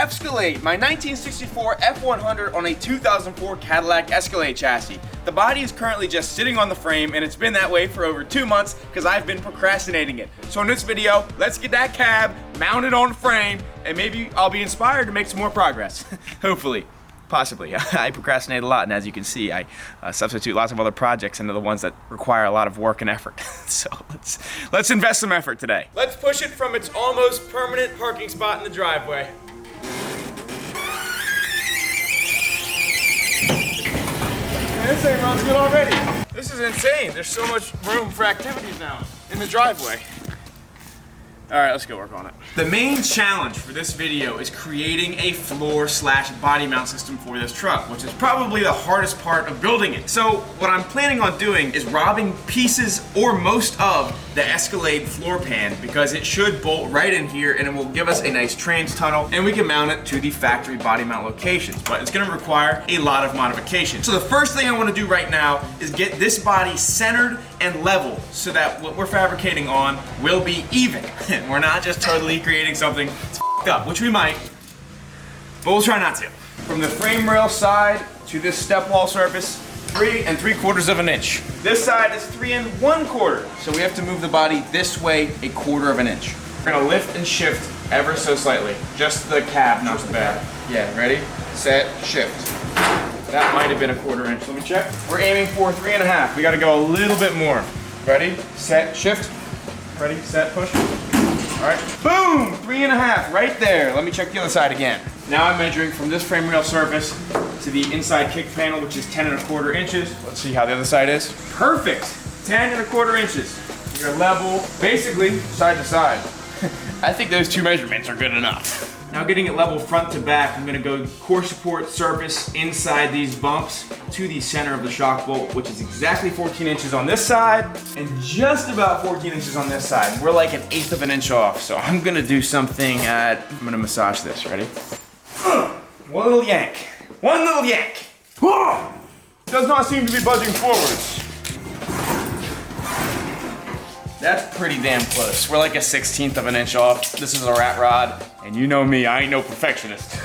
F-Scalade, my 1964 F100 on a 2004 Cadillac Escalade chassis. The body is currently just sitting on the frame, and it's been that way for over 2 months because I've been procrastinating it. So in this video, let's get that cab mounted on the frame, and maybe I'll be inspired to make some more progress. Hopefully. Possibly. I procrastinate a lot, and as you can see, I substitute lots of other projects into the ones that require a lot of work and effort. So let's invest some effort today. Let's push it from its almost permanent parking spot in the driveway. Man, this thing runs good already. This is insane. There's so much room for activities now in the driveway. All right, let's go work on it. The main challenge for this video is creating a floor/body mount system for this truck, which is probably the hardest part of building it. So what I'm planning on doing is robbing pieces or most of the Escalade floor pan, because it should bolt right in here and it will give us a nice trans tunnel, and we can mount it to the factory body mount locations, but it's gonna require a lot of modification. So the first thing I wanna do right now is get this body centered and level so that what we're fabricating on will be even. We're not just totally creating something that's f***ed up, which we might, but we'll try not to. From the frame rail side to this step wall surface, 3 3/4 inches. This side is 3 1/4, so we have to move the body this way 1/4 inch. We're gonna lift and shift ever so slightly, just the cab, not the bed. Yeah, ready, set, shift. That might have been 1/4 inch. Let me check. We're aiming for 3 1/2. We got to go a little bit more. Ready, set, shift. Ready, set, push. All right, boom, 3 1/2, right there. Let me check the other side again. Now I'm measuring from this frame rail surface to the inside kick panel, which is 10 1/4 inches. Let's see how the other side is. Perfect, 10 1/4 inches. You're level, basically side to side. I think those two measurements are good enough. Now getting it level front to back, I'm gonna go core support surface inside these bumps to the center of the shock bolt, which is exactly 14 inches on this side and just about 14 inches on this side. We're like 1/8 inch off, so I'm gonna do something I'm gonna massage this, ready? One little yank, one little yank. Does not seem to be budging forwards. That's pretty damn close. We're like 1/16 inch off. This is a rat rod, and you know me, I ain't no perfectionist.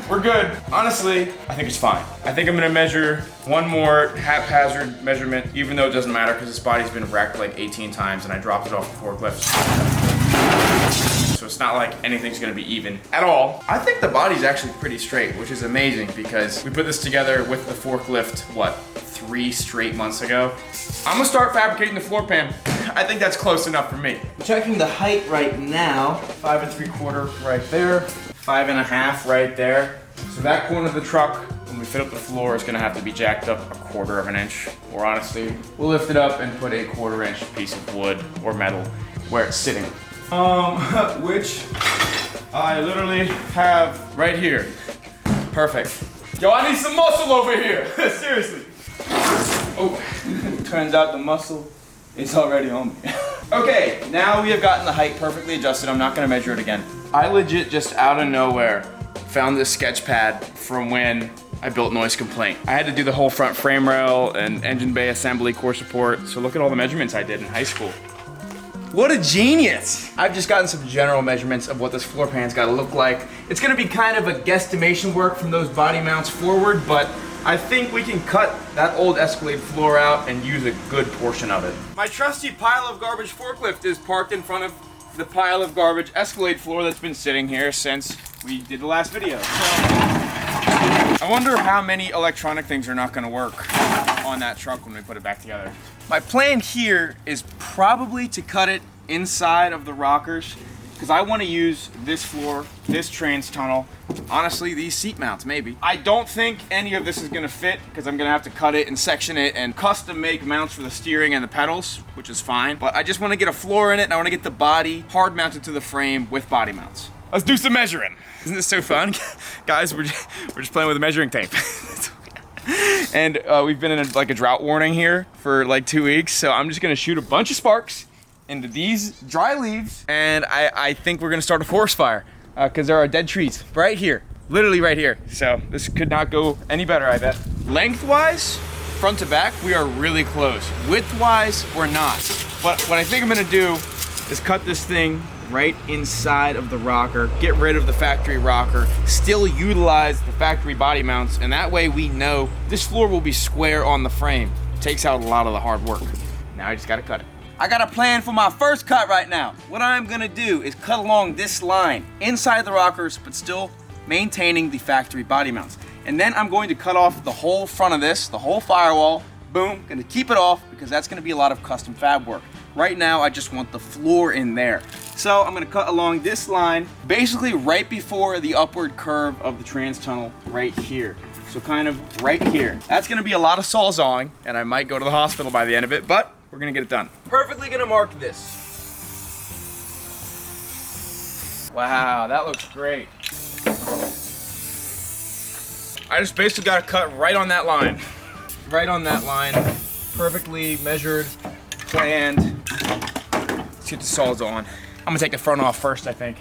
We're good. Honestly, I think it's fine. I think I'm gonna measure one more haphazard measurement, even though it doesn't matter because this body's been wrecked like 18 times and I dropped it off the forklift. So it's not like anything's gonna be even at all. I think the body's actually pretty straight, which is amazing because we put this together with the forklift, what, 3 straight months ago? I'm gonna start fabricating the floor pan. I think that's close enough for me. I'm checking the height right now. 5 3/4 right there. 5 1/2 right there. So that corner of the truck, when we fit up the floor, is gonna have to be jacked up 1/4 inch. Or honestly, we'll lift it up and put a 1/4 inch piece of wood or metal where it's sitting. Which I literally have right here. Perfect. Yo, I need some muscle over here. Seriously. Oh, turns out the muscle is already on me. Okay, now we have gotten the height perfectly adjusted. I'm not gonna measure it again. I legit just out of nowhere found this sketch pad from when I built Noise Complaint. I had to do the whole front frame rail and engine bay assembly, core support. So look at all the measurements I did in high school. What a genius! I've just gotten some general measurements of what this floor pan's gotta look like. It's gonna be kind of a guesstimation work from those body mounts forward, but I think we can cut that old Escalade floor out and use a good portion of it. My trusty pile of garbage forklift is parked in front of the pile of garbage Escalade floor that's been sitting here since we did the last video. I wonder how many electronic things are not gonna work on that truck when we put it back together. My plan here is probably to cut it inside of the rockers because I want to use this floor, this trans tunnel, honestly these seat mounts maybe. I don't think any of this is going to fit because I'm going to have to cut it and section it and custom make mounts for the steering and the pedals, which is fine. But I just want to get a floor in it and I want to get the body hard mounted to the frame with body mounts. Let's do some measuring. Isn't this so fun? Guys, we're just playing with a measuring tape. And we've been in a drought warning here for like 2 weeks, so I'm just gonna shoot a bunch of sparks into these dry leaves, and I think we're gonna start a forest fire because there are dead trees right here, literally right here. So this could not go any better, I bet. Lengthwise, front to back, we are really close. Widthwise, we're not. But what I think I'm gonna do is cut this thing right inside of the rocker, get rid of the factory rocker, still utilize the factory body mounts, and that way we know this floor will be square on the frame. Takes out a lot of the hard work. Now I just gotta cut it. I got a plan for my first cut right now. What I'm gonna do is cut along this line inside the rockers, but still maintaining the factory body mounts. And then I'm going to cut off the whole front of this, the whole firewall. Boom, gonna keep it off because that's gonna be a lot of custom fab work. Right now, I just want the floor in there. So I'm gonna cut along this line, basically right before the upward curve of the trans tunnel right here. So kind of right here. That's gonna be a lot of sawzawing, and I might go to the hospital by the end of it, but we're gonna get it done. Perfectly gonna mark this. Wow, that looks great. I just basically gotta cut right on that line. Right on that line, perfectly measured, planned. Let's get the saws on. I'm gonna take the front off first, I think.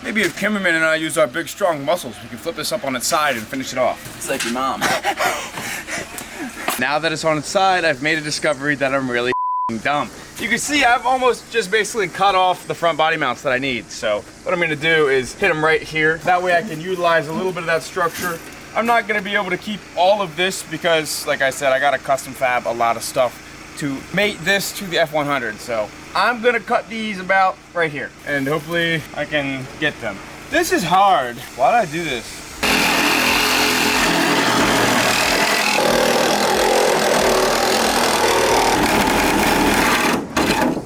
Maybe if cameraman and I use our big strong muscles, we can flip this up on its side and finish it off. It's like your mom. Now that it's on its side, I've made a discovery that I'm really dumb. You can see I've almost just basically cut off the front body mounts that I need. So what I'm gonna do is hit them right here. That way I can utilize a little bit of that structure. I'm not gonna be able to keep all of this because, like I said, I gotta custom fab a lot of stuff to mate this to the F100. So I'm gonna cut these about right here and hopefully I can get them. This is hard. Why did I do this?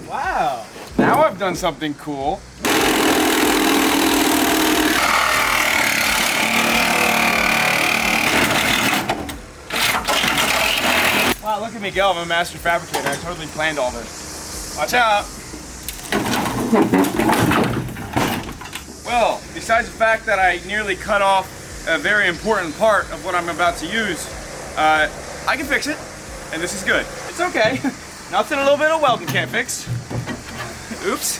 Wow. Now I've done something cool. Wow, look at me go. I'm a master fabricator. I totally planned all this. Watch out. Well, besides the fact that I nearly cut off a very important part of what I'm about to use, I can fix it, and this is good. It's okay. Nothing a little bit of welding can't fix. Oops.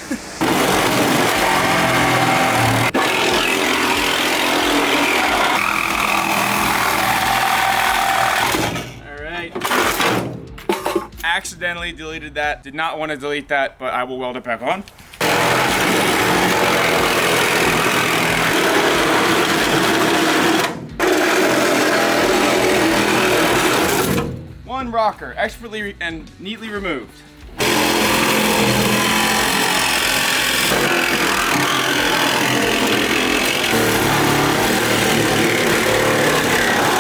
Accidentally deleted that. Did not want to delete that, but I will weld it back on. One rocker, expertly and neatly removed.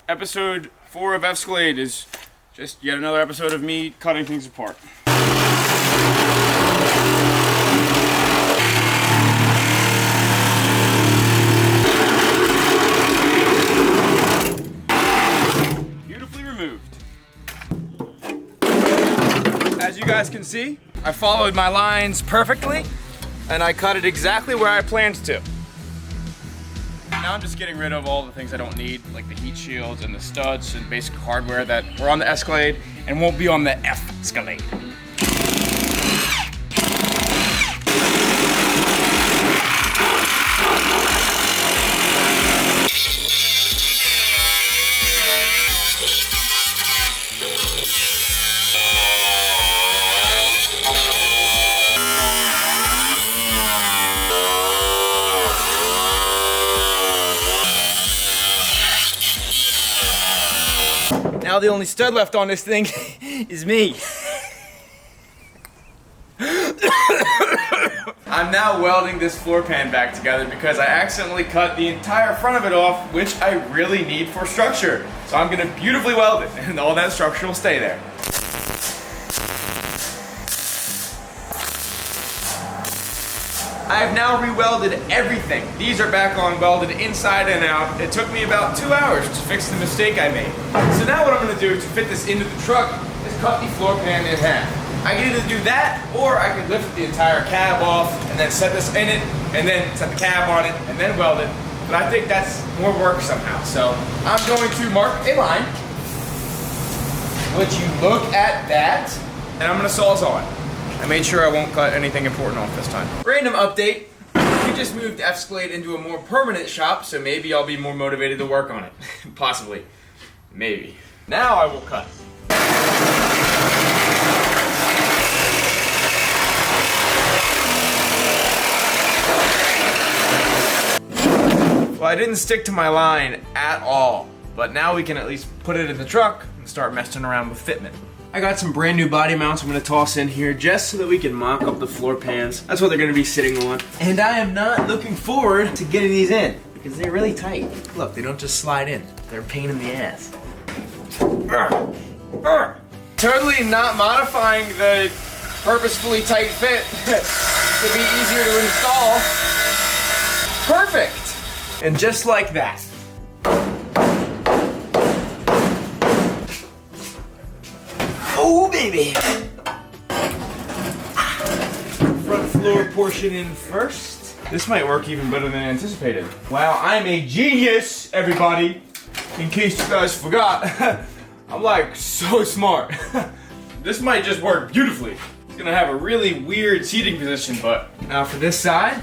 Episode 4 of F-Scalade is just yet another episode of me cutting things apart. Beautifully removed. As you guys can see, I followed my lines perfectly, and I cut it exactly where I planned to. Now I'm just getting rid of all the things I don't need, like the heat shields and the studs and basic hardware that were on the Escalade and won't be on the F-Scalade. Now the only stud left on this thing is me. I'm now welding this floor pan back together because I accidentally cut the entire front of it off, which I really need for structure. So I'm gonna beautifully weld it and all that structure will stay there. I have now re-welded everything. These are back on welded inside and out. It took me about 2 hours to fix the mistake I made. So now what I'm gonna do to fit this into the truck is cut the floor pan in half. I can either do that, or I can lift the entire cab off and then set this in it, and then set the cab on it, and then weld it. But I think that's more work somehow. So I'm going to mark a line, let you look at that, and I'm gonna sawzall it. I made sure I won't cut anything important off this time. Random update. We just moved F-Scalade into a more permanent shop, so maybe I'll be more motivated to work on it. Possibly. Maybe. Now I will cut. Well, I didn't stick to my line at all, but now we can at least put it in the truck and start messing around with fitment. I got some brand new body mounts I'm gonna toss in here just so that we can mock up the floor pans. That's what they're gonna be sitting on. And I am not looking forward to getting these in because they're really tight. Look, they don't just slide in. They're a pain in the ass. Totally not modifying the purposefully tight fit to be easier to install. Perfect! And just like that. Oh, baby! Front floor portion in first. This might work even better than anticipated. Wow, I'm a genius, everybody. In case you guys forgot, I'm like so smart. This might just work beautifully. It's gonna have a really weird seating position, but now for this side.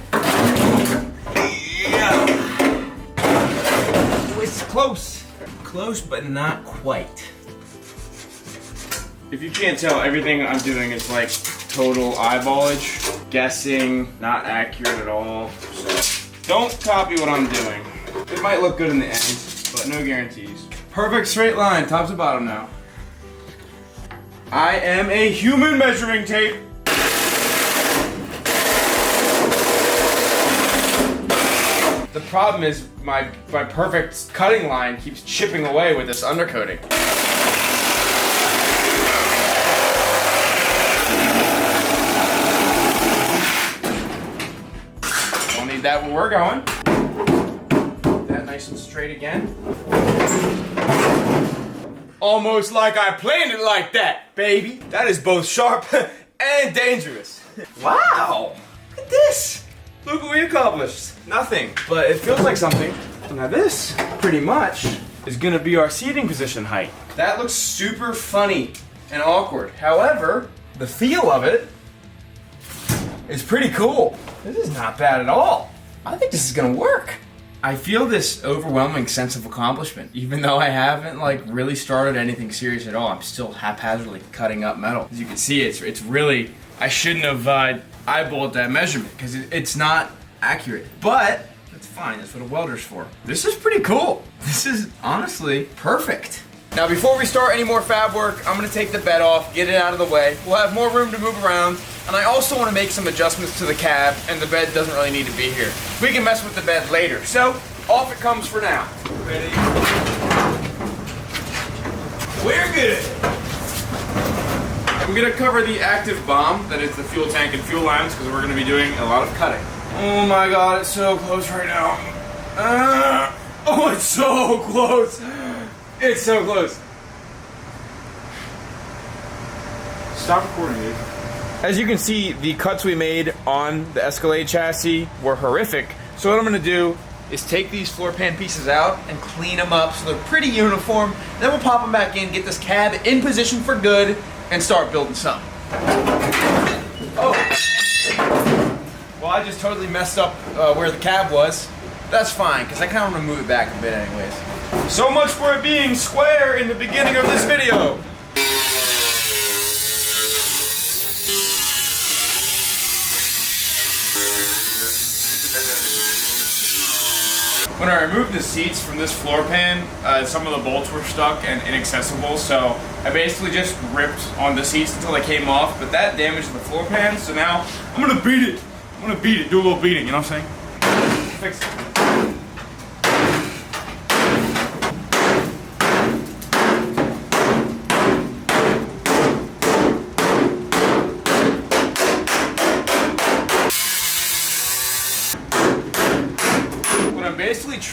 Yeah. Oh, it's close. Close, but not quite. If you can't tell, everything I'm doing is like total eyeballage, guessing, not accurate at all. So don't copy what I'm doing. It might look good in the end, but no guarantees. Perfect straight line, top to bottom now. I am a human measuring tape. The problem is my perfect cutting line keeps chipping away with this undercoating. Don't need that where we're going. That nice and straight again. Almost like I planned it like that, baby. That is both sharp and dangerous. Wow, look at this. Look what we accomplished. Nothing, but it feels like something. Now this, pretty much, is gonna be our seating position height. That looks super funny and awkward. However, the feel of it is pretty cool. This is not bad at all. I think this is gonna work. I feel this overwhelming sense of accomplishment. Even though I haven't like really started anything serious at all, I'm still haphazardly cutting up metal. As you can see, it's really, I shouldn't have eyeballed that measurement because it's not accurate. But it's fine, that's what a welder's for. This is pretty cool. This is honestly perfect. Now before we start any more fab work, I'm gonna take the bed off, get it out of the way. We'll have more room to move around, and I also wanna make some adjustments to the cab, and the bed doesn't really need to be here. We can mess with the bed later. So, off it comes for now. Ready? We're good. I'm gonna cover the active bomb, that is the fuel tank and fuel lines, because we're gonna be doing a lot of cutting. Oh my god, it's so close right now. Oh, it's so close. It's so close. Stop recording, dude. As you can see, the cuts we made on the Escalade chassis were horrific. So what I'm gonna do is take these floor pan pieces out and clean them up so they're pretty uniform. Then we'll pop them back in, get this cab in position for good, and start building something. Oh. Well, I just totally messed up where the cab was. That's fine, because I kind of want to move it back a bit anyways. So much for it being square in the beginning of this video. When I removed the seats from this floor pan, some of the bolts were stuck and inaccessible, so I basically just ripped on the seats until they came off, but that damaged the floor pan, so now I'm gonna beat it. I'm gonna beat it, do a little beating, you know what I'm saying? Fix it.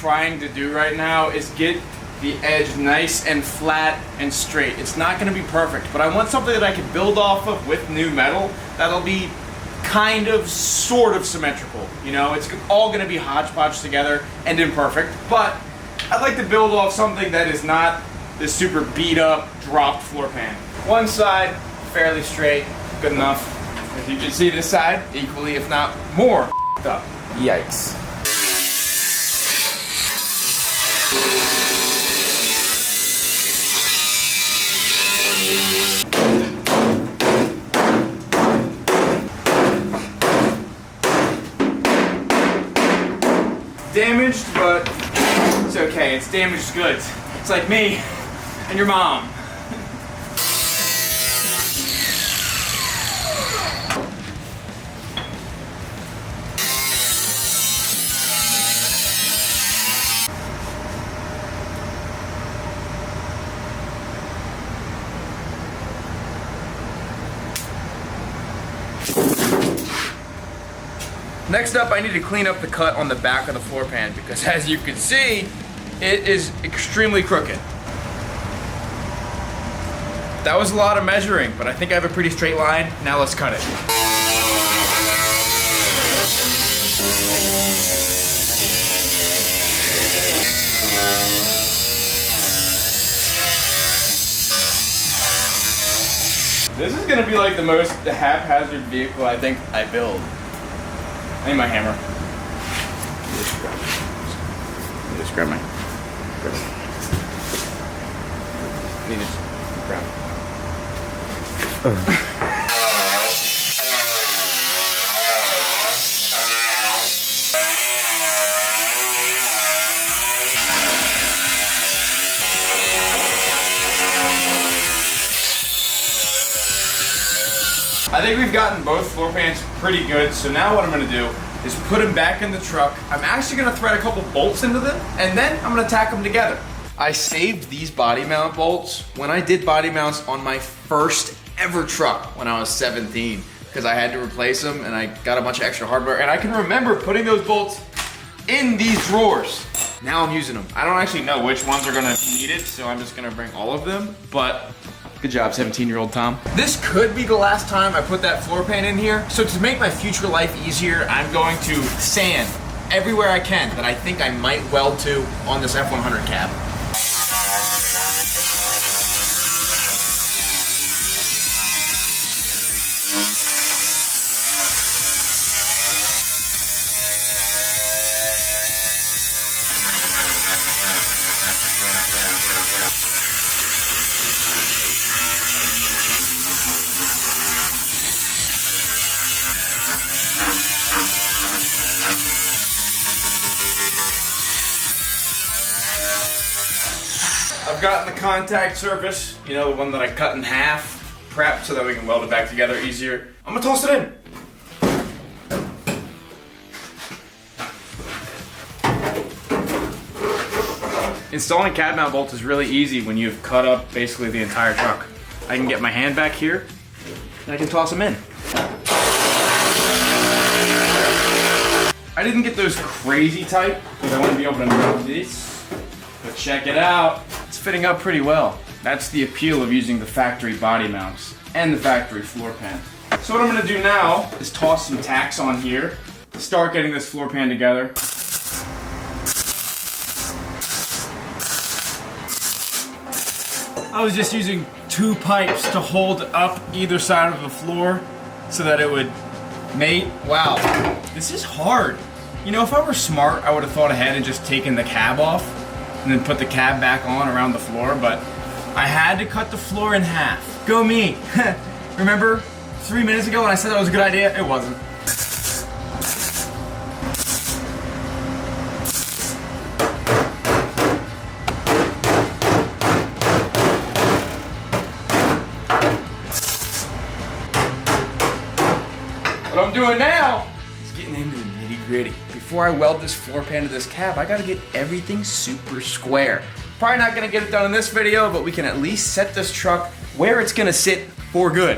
trying to do right now is get the edge nice and flat and straight. It's not gonna be perfect, but I want something that I can build off of with new metal that'll be kind of, sort of symmetrical. You know, it's all gonna be hodgepodge together and imperfect, but I'd like to build off something that is not this super beat up, dropped floor pan. One side, fairly straight, good enough. As you can see, this side, equally if not more up. Yikes. Damaged, but it's okay. It's damaged goods. It's like me and your mom. Next up, I need to clean up the cut on the back of the floor pan because as you can see, it is extremely crooked. That was a lot of measuring, but I think I have a pretty straight line. Now let's cut it. This is gonna be like the most haphazard vehicle I think I build. I need my hammer. Just grab my. I need to grab it. I think we've gotten both floor pans pretty good, so now what I'm gonna do is put them back in the truck. I'm actually gonna thread a couple bolts into them, and then I'm gonna tack them together. I saved these body mount bolts when I did body mounts on my first ever truck when I was 17, because I had to replace them and I got a bunch of extra hardware, and I can remember putting those bolts in these drawers. Now I'm using them. I don't actually know which ones are gonna need it, so I'm just gonna bring all of them, but good job, 17-year-old Tom. This could be the last time I put that floor pan in here, so to make my future life easier, I'm going to sand everywhere I can that I think I might weld to on this F100 cab. I've gotten the contact surface, you know, the one that I cut in half, prepped so that we can weld it back together easier. I'm gonna toss it in. Installing cab mount bolts is really easy when you've cut up basically the entire truck. I can get my hand back here and I can toss them in. I didn't get those crazy tight because I want to be able to move these, but check it out. It's fitting up pretty well. That's the appeal of using the factory body mounts and the factory floor pan. So what I'm gonna do now is toss some tacks on here to start getting this floor pan together. I was just using 2 pipes to hold up either side of the floor so that it would mate. Wow, this is hard. You know, if I were smart, I would have thought ahead and just taken the cab off and then put the cab back on around the floor, but I had to cut the floor in half. Go me. Remember 3 minutes ago when I said that was a good idea? It wasn't. What I'm doing now is getting into the nitty-gritty. Before I weld this floor pan to this cab, I gotta get everything super square. Probably not gonna get it done in this video, but we can at least set this truck where it's gonna sit for good.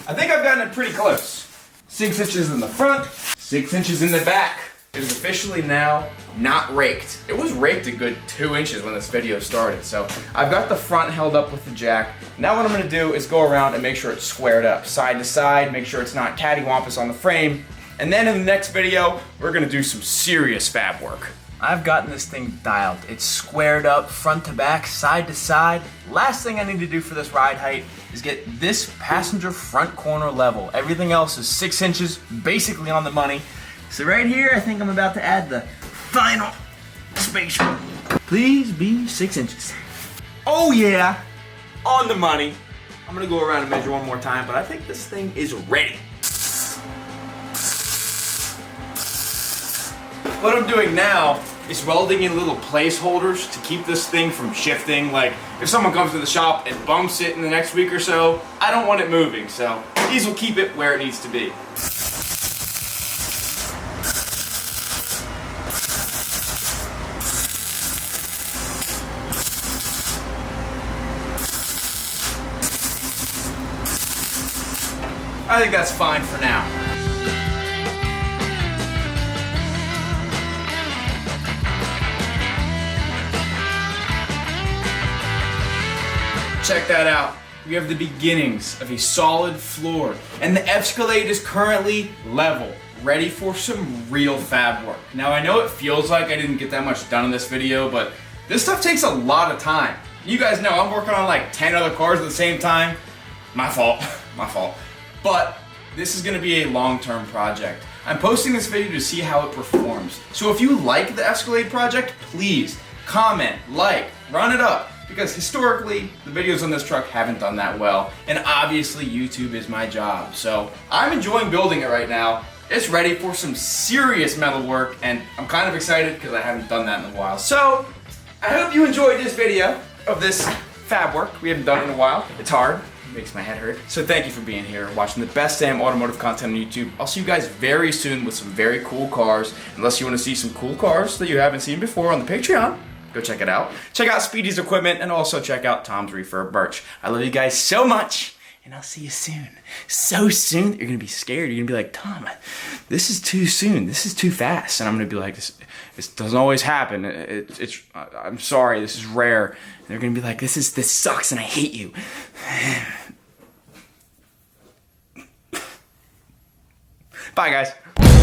I think I've gotten it pretty close. 6 inches in the front, 6 inches in the back. It is officially now not raked. It was raked a good 2 inches when this video started. So I've got the front held up with the jack. Now what I'm gonna do is go around and make sure it's squared up, side to side, make sure it's not cattywampus on the frame. And then in the next video, we're gonna do some serious fab work. I've gotten this thing dialed. It's squared up, front to back, side to side. Last thing I need to do for this ride height is get this passenger front corner level. Everything else is 6 inches, basically on the money. So right here, I think I'm about to add the final spaceship. Please be 6 inches. Oh yeah, on the money. I'm gonna go around and measure one more time, but I think this thing is ready. What I'm doing now is welding in little placeholders to keep this thing from shifting. Like if someone comes to the shop and bumps it in the next week or so, I don't want it moving. So these will keep it where it needs to be. I think that's fine for now. Check that out. We have the beginnings of a solid floor, and the F-Scalade is currently level, ready for some real fab work. Now I know it feels like I didn't get that much done in this video, but this stuff takes a lot of time. You guys know I'm working on like 10 other cars at the same time. My fault, my fault. But this is gonna be a long-term project. I'm posting this video to see how it performs. So if you like the Escalade project, please comment, like, run it up. Because historically, the videos on this truck haven't done that well. And obviously YouTube is my job. So I'm enjoying building it right now. It's ready for some serious metal work, and I'm kind of excited because I haven't done that in a while. So I hope you enjoyed this video of this fab work. We haven't done it in a while. It's hard. It makes my head hurt. So thank you for being here, watching the best damn automotive content on YouTube. I'll see you guys very soon with some very cool cars. Unless you want to see some cool cars that you haven't seen before on the Patreon, go check it out. Check out Speedy's equipment and also check out Tom's Refurb merch. I love you guys so much, and I'll see you soon. So soon that you're gonna be scared. You're gonna be like, Tom, this is too soon. This is too fast. And I'm gonna be like, this doesn't always happen. I'm sorry, this is rare. And they're gonna be like, this sucks and I hate you. Bye guys.